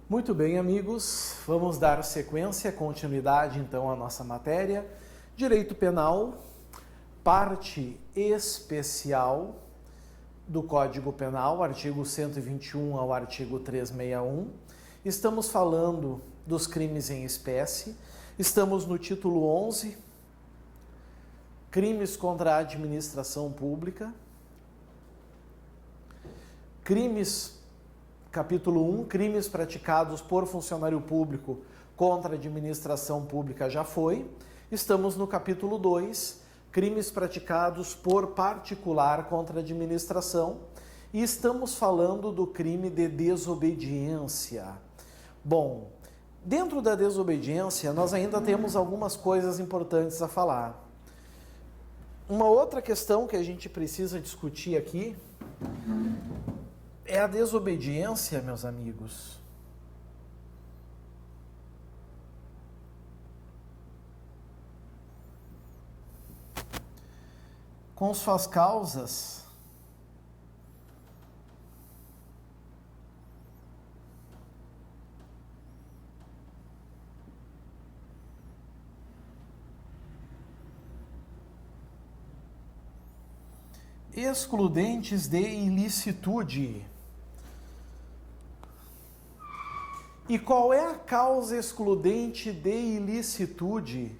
Muito bem, amigos, vamos dar sequência, continuidade então à nossa matéria. Direito Penal, parte especial do Código Penal, artigo 121 ao artigo 361. Estamos falando dos crimes em espécie, estamos no título 11, crimes contra a administração pública, capítulo 1, crimes praticados por funcionário público contra a administração pública já foi. Estamos no capítulo 2, crimes praticados por particular contra a administração. E estamos falando do crime de desobediência. Bom, dentro da desobediência, nós ainda temos algumas coisas importantes a falar. Uma outra questão que a gente precisa discutir aqui é a desobediência, meus amigos. Com suas causas excludentes de ilicitude. E qual é a causa excludente de ilicitude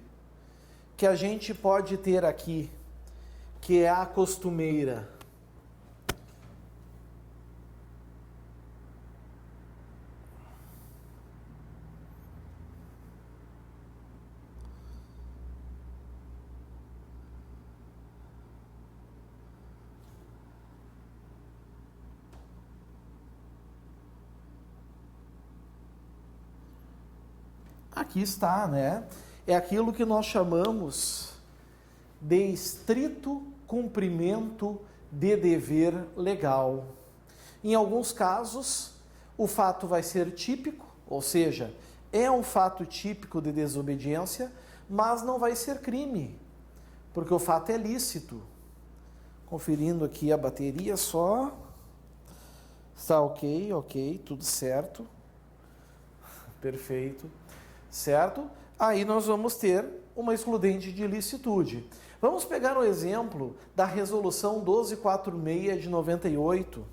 que a gente pode ter aqui, que é a costumeira? Aqui está, né? É aquilo que nós chamamos de estrito cumprimento de dever legal. Em alguns casos, o fato vai ser típico, ou seja, é um fato típico de desobediência, mas não vai ser crime, porque o fato é lícito. Conferindo aqui a bateria só. Está ok, tudo certo. Perfeito. Certo? Aí nós vamos ter uma excludente de ilicitude. Vamos pegar o exemplo da Resolução 1246 de 98.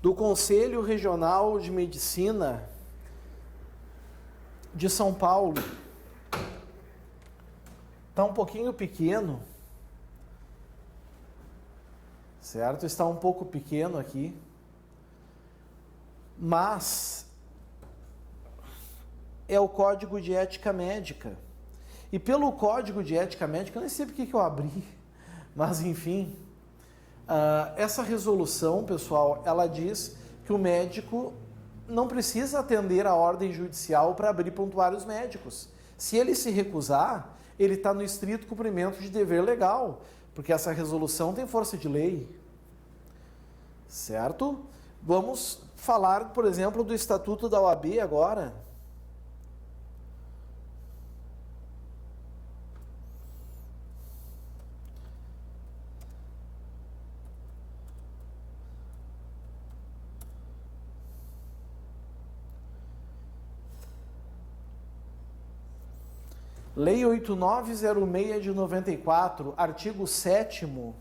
Do Conselho Regional de Medicina de São Paulo. Está um pouquinho pequeno, certo? Está um pouco pequeno aqui, mas é o Código de Ética Médica. E pelo Código de Ética Médica, eu nem sei porque que eu abri, mas enfim... essa resolução, pessoal, ela diz que o médico não precisa atender a ordem judicial para abrir prontuários médicos. Se ele se recusar, ele está no estrito cumprimento de dever legal, porque essa resolução tem força de lei. Certo? Vamos falar, por exemplo, do Estatuto da OAB agora. Lei 8906 de 94, artigo 7º.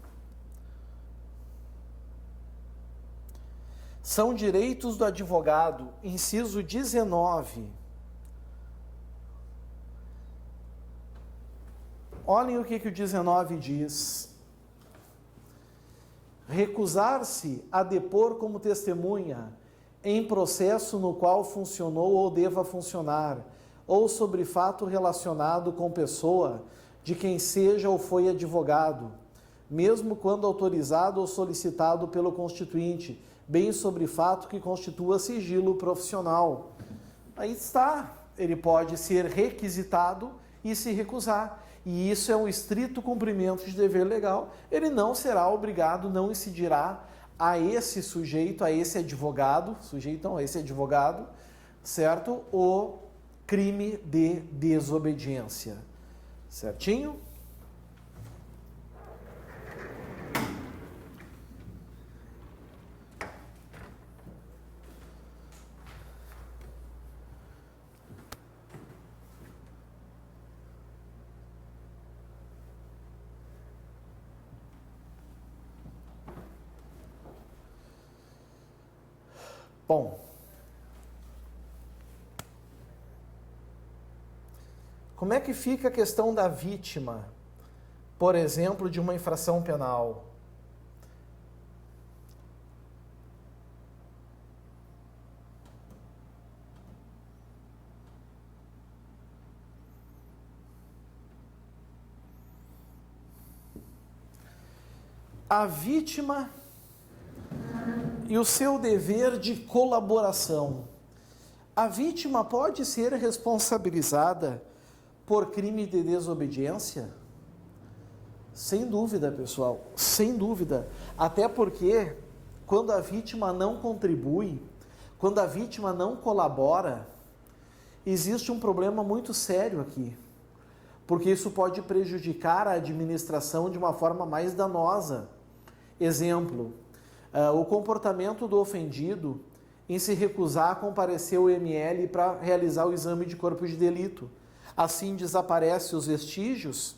São direitos do advogado, inciso 19. Olhem o que o 19 diz. Recusar-se a depor como testemunha em processo no qual funcionou ou deva funcionar, ou sobre fato relacionado com pessoa de quem seja ou foi advogado, mesmo quando autorizado ou solicitado pelo constituinte, bem sobre fato que constitua sigilo profissional. Aí está, ele pode ser requisitado e se recusar. e isso é um estrito cumprimento de dever legal, ele não será obrigado, não incidirá a esse sujeito, a esse advogado, certo? O crime de desobediência. Certinho? Bom, como é que fica a questão da vítima, por exemplo, de uma infração penal? A vítima e o seu dever de colaboração. A vítima pode ser responsabilizada por crime de desobediência? Sem dúvida, pessoal, sem dúvida. Até porque, quando a vítima não contribui, quando a vítima não colabora, existe um problema muito sério aqui. Porque isso pode prejudicar a administração de uma forma mais danosa. Exemplo, o comportamento do ofendido em se recusar a comparecer ao ML para realizar o exame de corpo de delito. Assim desaparece os vestígios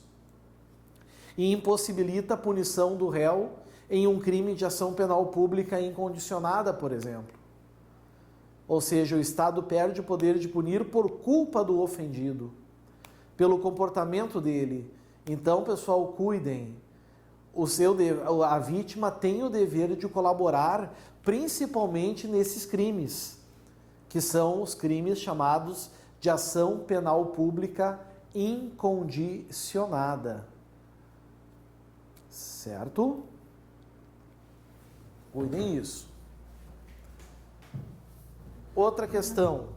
e impossibilita a punição do réu em um crime de ação penal pública incondicionada, por exemplo. Ou seja, o Estado perde o poder de punir por culpa do ofendido, pelo comportamento dele. Então, pessoal, cuidem. A vítima tem o dever de colaborar, principalmente nesses crimes, que são os crimes chamados de ação penal pública incondicionada. Certo? Cuidem isso. Outra questão.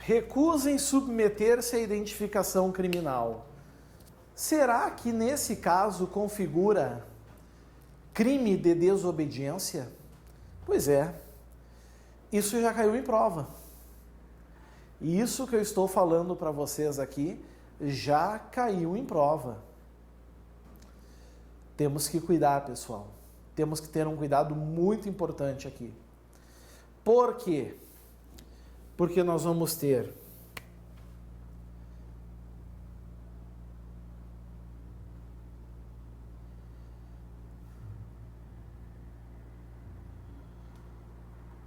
Recusa em submeter-se à identificação criminal. Será que nesse caso configura crime de desobediência? Pois é, isso já caiu em prova. E isso que eu estou falando para vocês aqui já caiu em prova. Temos que cuidar, pessoal. Temos que ter um cuidado muito importante aqui. Por quê? Porque nós vamos ter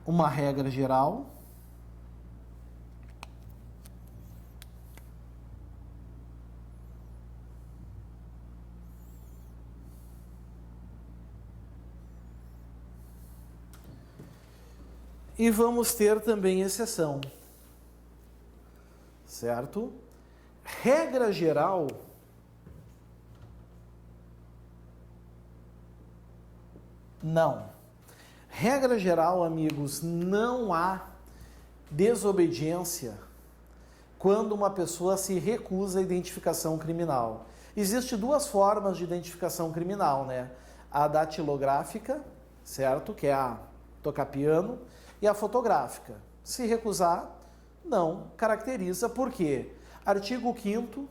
uma regra geral, e vamos ter também exceção, certo? Regra geral, não. Regra geral, amigos, não há desobediência quando uma pessoa se recusa à identificação criminal. Existem duas formas de identificação criminal, né? A datilográfica, certo? Que é a tocar piano, e a fotográfica. Se recusar, não caracteriza. Por quê? Artigo 5º,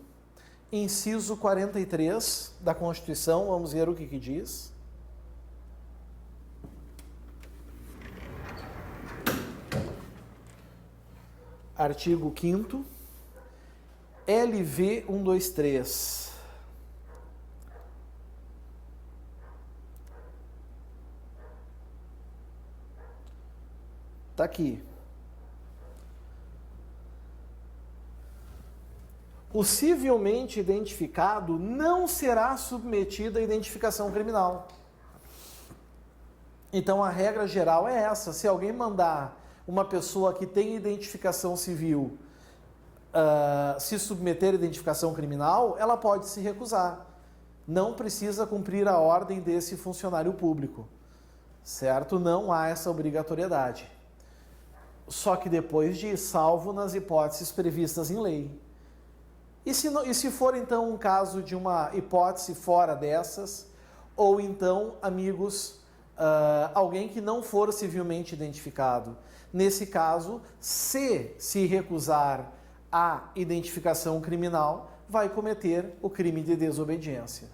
inciso 43 da Constituição, vamos ver o que diz. Artigo 5º, LV 123. Tá aqui. O civilmente identificado não será submetido à identificação criminal. Então a regra geral é essa: se alguém mandar uma pessoa que tem identificação civil se submeter à identificação criminal, ela pode se recusar. Não precisa cumprir a ordem desse funcionário público, certo? Não há essa obrigatoriedade. Só que depois de salvo nas hipóteses previstas em lei. E se for então um caso de uma hipótese fora dessas, ou então, amigos, alguém que não for civilmente identificado. Nesse caso, se recusar à identificação criminal, vai cometer o crime de desobediência.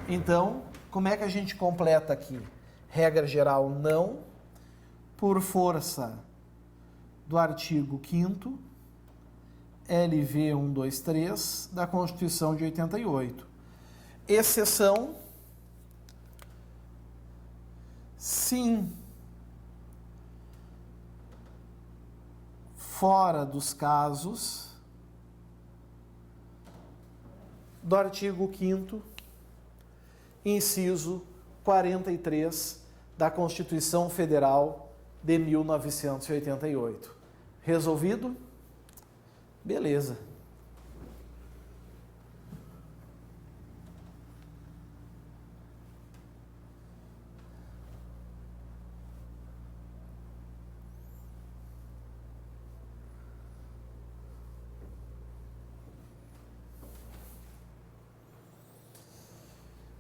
Então, como é que a gente completa aqui? Regra geral, não, por força do artigo 5º, LV 123 da Constituição de 88. Exceção, sim, fora dos casos do artigo 5º, inciso 43 da Constituição Federal de 1988. Resolvido? Beleza.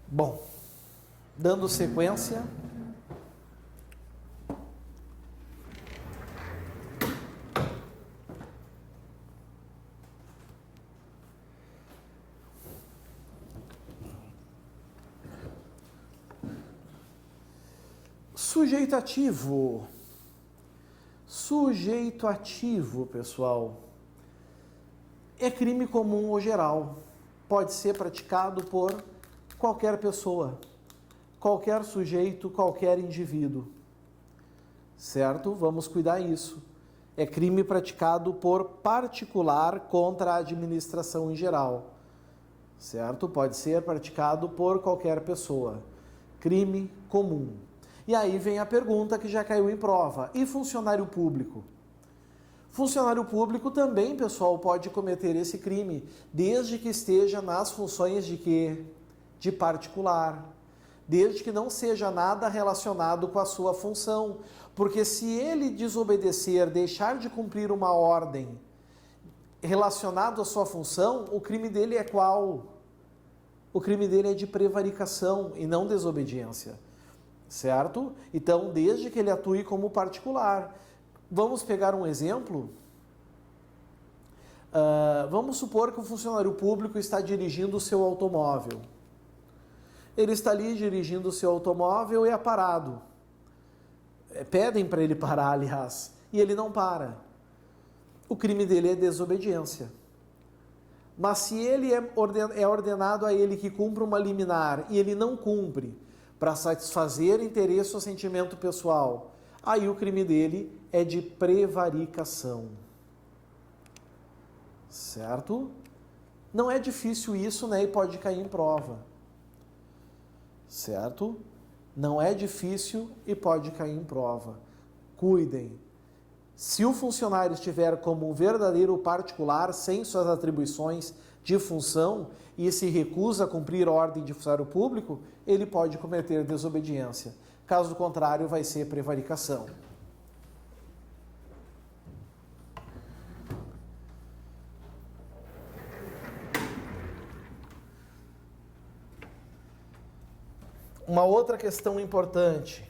Bom, dando sequência, sujeito ativo. Sujeito ativo, pessoal, é crime comum ou geral. Pode ser praticado por qualquer pessoa, qualquer sujeito, qualquer indivíduo. Certo? Vamos cuidar isso. É crime praticado por particular contra a administração em geral. Certo? Pode ser praticado por qualquer pessoa. Crime comum. E aí vem a pergunta que já caiu em prova. E funcionário público? Funcionário público também, pessoal, pode cometer esse crime, desde que esteja nas funções de quê? De particular. Desde que não seja nada relacionado com a sua função. Porque se ele desobedecer, deixar de cumprir uma ordem relacionado à sua função, o crime dele é qual? O crime dele é de prevaricação e não desobediência. Certo? Então, desde que ele atue como particular. Vamos pegar um exemplo? Vamos supor que o funcionário público está dirigindo o seu automóvel. Ele está ali dirigindo o seu automóvel e é parado. Pedem para ele parar, aliás, e ele não para. O crime dele é desobediência. Mas se ele é ordenado a ele que cumpra uma liminar e ele não cumpre para satisfazer interesse ou sentimento pessoal, aí o crime dele é de prevaricação. Certo? Não é difícil isso, né? E pode cair em prova. Certo? Não é difícil e pode cair em prova. Cuidem. Se o funcionário estiver como um verdadeiro particular, sem suas atribuições de função, e se recusa a cumprir ordem de funcionário público, ele pode cometer desobediência. Caso contrário, vai ser prevaricação. Uma outra questão importante.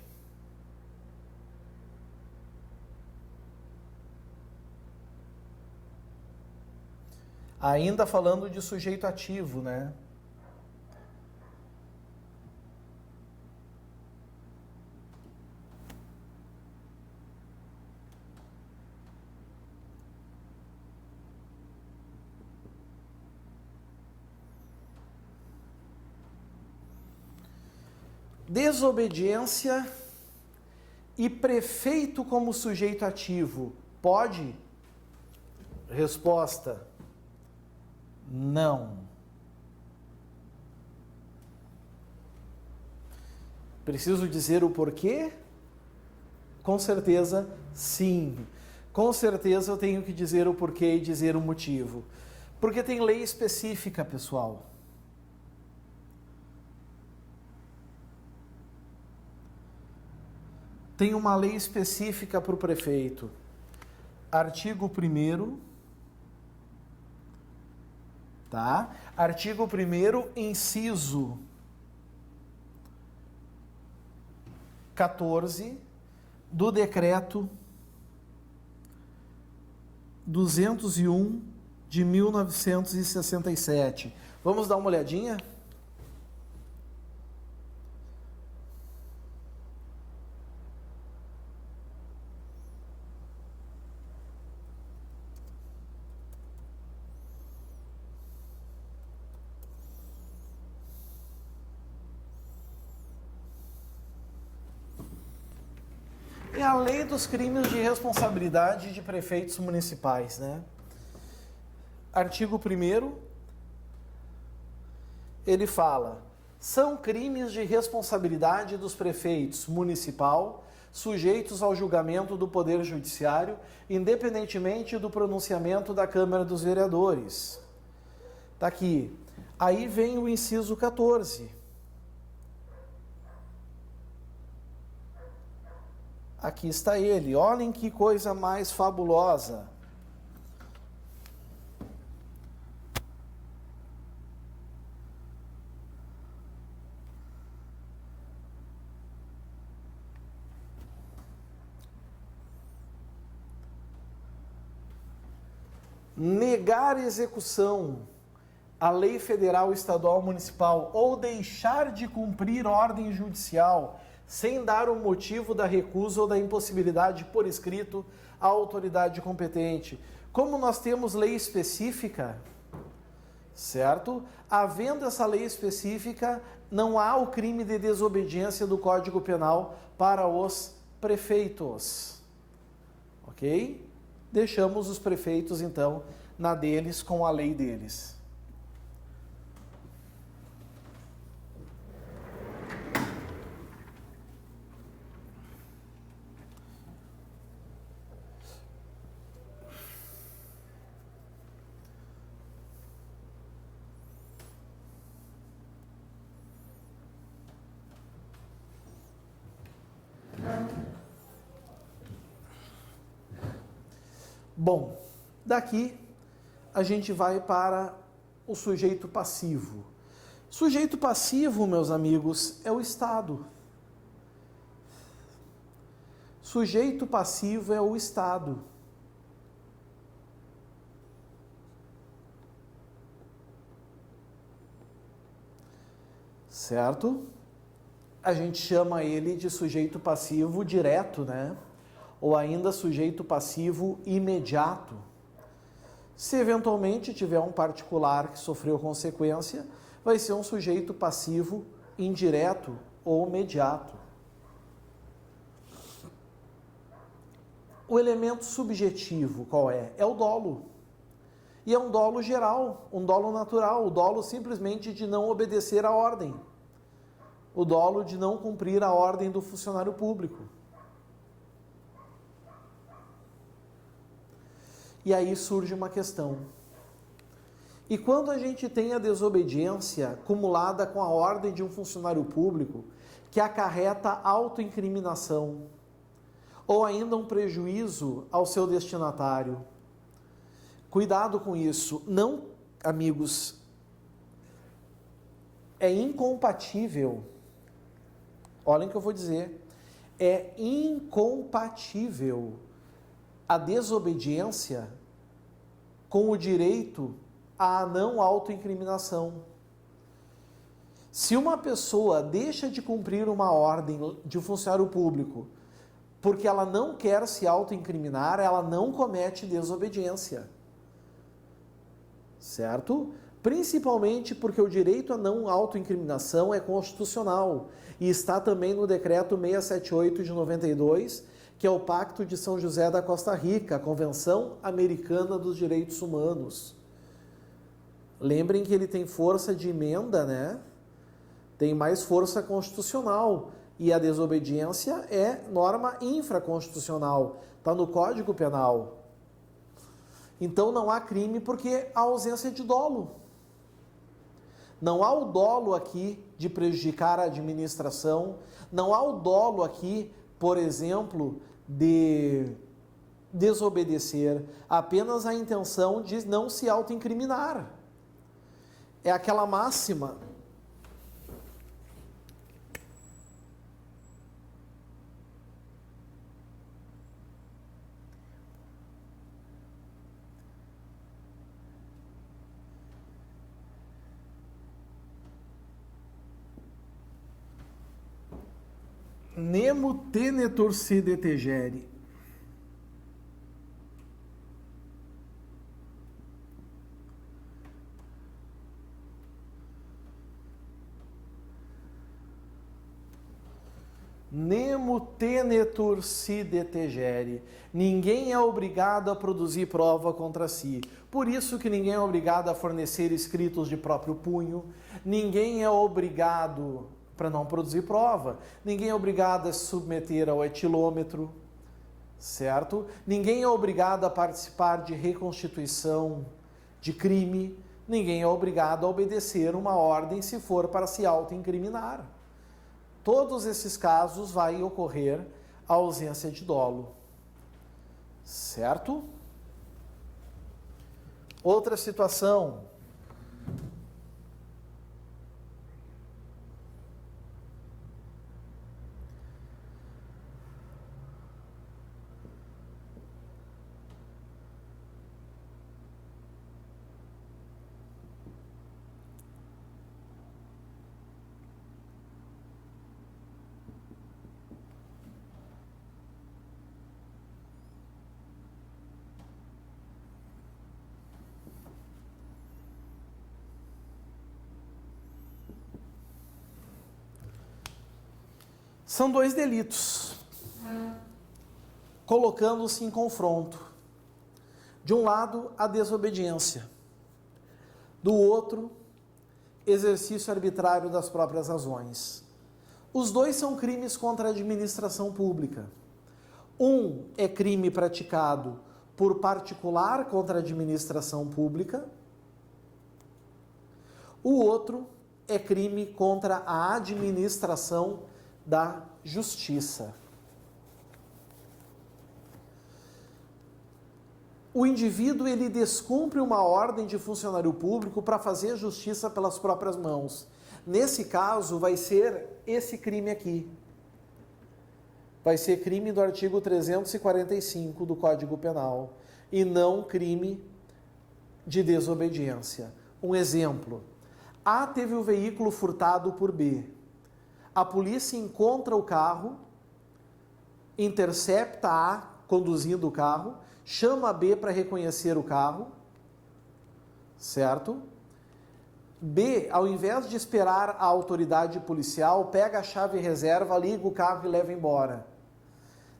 Ainda falando de sujeito ativo, né? Desobediência E prefeito como sujeito ativo, pode? Resposta: não. Preciso dizer o porquê? Com certeza, sim. Com certeza eu tenho que dizer o porquê e dizer o motivo. Porque tem lei específica, pessoal. Tem uma lei específica para o prefeito. Artigo 1º, tá? Artigo 1º, inciso 14 do decreto 201 de 1967. Vamos dar uma olhadinha? É a lei dos crimes de responsabilidade de prefeitos municipais, né? Artigo 1º, ele fala: são crimes de responsabilidade dos prefeitos municipal sujeitos ao julgamento do Poder Judiciário, independentemente do pronunciamento da Câmara dos Vereadores. Tá aqui. Aí vem o inciso 14. Aqui está ele. Olhem que coisa mais fabulosa. Negar execução à lei federal, estadual, municipal ou deixar de cumprir ordem judicial sem dar o motivo da recusa ou da impossibilidade por escrito à autoridade competente. Como nós temos lei específica, certo? Havendo essa lei específica, não há o crime de desobediência do Código Penal para os prefeitos. Ok? Deixamos os prefeitos, então, na deles, com a lei deles. Bom, daqui a gente vai para o sujeito passivo. Sujeito passivo, meus amigos, é o Estado. Sujeito passivo é o Estado. Certo? A gente chama ele de sujeito passivo direto, né? Ou ainda sujeito passivo imediato. Se eventualmente tiver um particular que sofreu consequência, vai ser um sujeito passivo indireto ou imediato. O elemento subjetivo qual é? É o dolo. E é um dolo geral, um dolo natural, o dolo simplesmente de não obedecer à ordem. O dolo de não cumprir a ordem do funcionário público. E aí surge uma questão. E quando a gente tem a desobediência acumulada com a ordem de um funcionário público que acarreta autoincriminação ou ainda um prejuízo ao seu destinatário, cuidado com isso. Não, amigos, é incompatível. Olhem o que eu vou dizer. É incompatível a desobediência com o direito à não autoincriminação. Se uma pessoa deixa de cumprir uma ordem de um funcionário público porque ela não quer se autoincriminar, ela não comete desobediência. Certo? principalmente porque o direito à não autoincriminação é constitucional e está também no decreto 678 de 92, que é o Pacto de São José da Costa Rica, a Convenção Americana dos Direitos Humanos. Lembrem que ele tem força de emenda, né? Tem mais força constitucional. E a desobediência é norma infraconstitucional, está no Código Penal. Então não há crime porque há ausência de dolo. Não há o dolo aqui de prejudicar a administração, não há o dolo aqui, por exemplo, de desobedecer, apenas a intenção de não se autoincriminar. É aquela máxima. Nemo tenetur si detegere. Nemo tenetur si detegere. Ninguém é obrigado a produzir prova contra si. Por isso que ninguém é obrigado a fornecer escritos de próprio punho. Ninguém é obrigado, para não produzir prova, ninguém é obrigado a se submeter ao etilômetro, certo? Ninguém é obrigado a participar de reconstituição de crime. Ninguém é obrigado a obedecer uma ordem se for para se autoincriminar. Todos esses casos vai ocorrer a ausência de dolo, certo? Outra situação. São dois delitos, colocando-se em confronto. De um lado, a desobediência. Do outro, exercício arbitrário das próprias razões. Os dois são crimes contra a administração pública. Um é crime praticado por particular contra a administração pública. O outro é crime contra a administração da justiça. O indivíduo, ele descumpre uma ordem de funcionário público para fazer justiça pelas próprias mãos. Nesse caso, vai ser esse crime aqui. Vai ser crime do artigo 345 do Código Penal e não crime de desobediência. Um exemplo. A teve o veículo furtado por B. A polícia encontra o carro, intercepta A conduzindo o carro, chama B para reconhecer o carro, certo? B, ao invés de esperar a autoridade policial, pega a chave reserva, liga o carro e leva embora.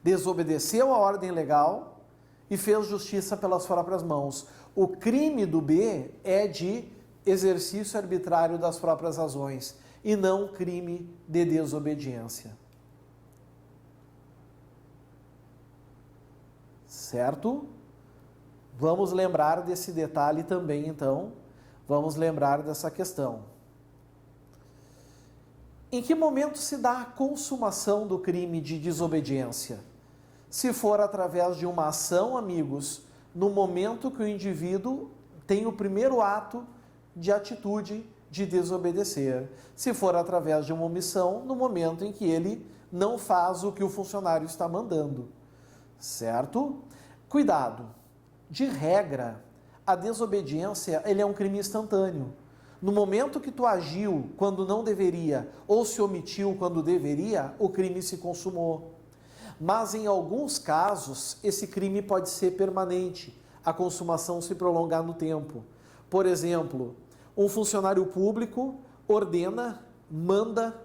Desobedeceu a ordem legal e fez justiça pelas próprias mãos. O crime do B é de exercício arbitrário das próprias razões e não crime de desobediência. Certo? Vamos lembrar desse detalhe também, então. Vamos lembrar dessa questão. Em que momento se dá a consumação do crime de desobediência? Se for através de uma ação, amigos, no momento que o indivíduo tem o primeiro ato de atitude de desobedecer. Se for através de uma omissão, no momento em que ele não faz o que o funcionário está mandando. Certo? Cuidado. De regra, a desobediência, ele é um crime instantâneo. No momento que tu agiu quando não deveria ou se omitiu quando deveria, o crime se consumou. Mas em alguns casos, esse crime pode ser permanente, a consumação se prolongar no tempo. Por exemplo, Um funcionário público ordena, manda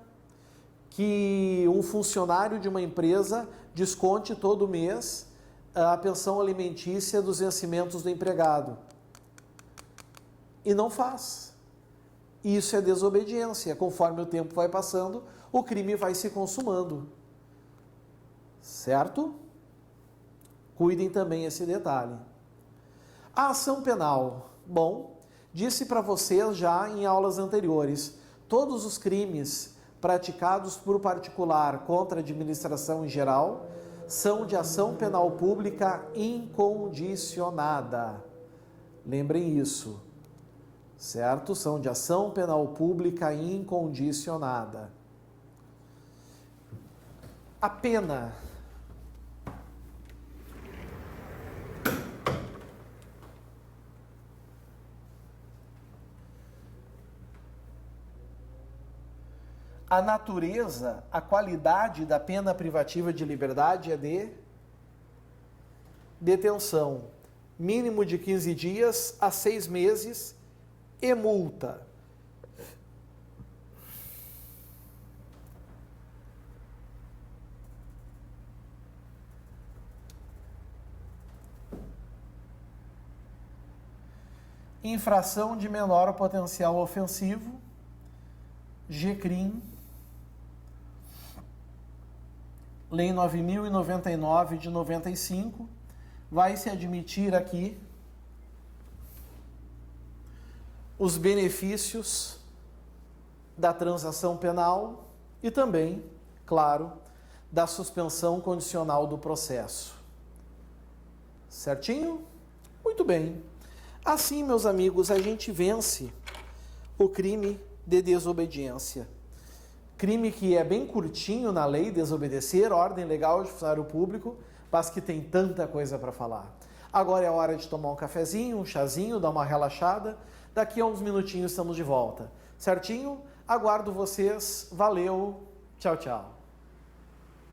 que um funcionário de uma empresa desconte todo mês a pensão alimentícia dos vencimentos do empregado. E não faz. Isso é desobediência. Conforme o tempo vai passando, o crime vai se consumando. Certo? Cuidem também esse detalhe. A ação penal. Bom, disse para vocês já em aulas anteriores, todos os crimes praticados por particular contra a administração em geral são de ação penal pública incondicionada. Lembrem isso, certo? São de ação penal pública incondicionada. A pena. A natureza, a qualidade da pena privativa de liberdade é de detenção, mínimo de 15 dias a 6 meses e multa. Infração de menor potencial ofensivo, GCRIM, Lei 9.099 de 95, vai se admitir aqui os benefícios da transação penal e também, claro, da suspensão condicional do processo. Certinho? Muito bem. Assim, meus amigos, a gente vence o crime de desobediência. Crime que é bem curtinho na lei, desobedecer, ordem legal de funcionário público, mas que tem tanta coisa para falar. Agora é hora de tomar um cafezinho, um chazinho, dar uma relaxada. Daqui a uns minutinhos estamos de volta. Certinho? Aguardo vocês. Valeu. Tchau, tchau.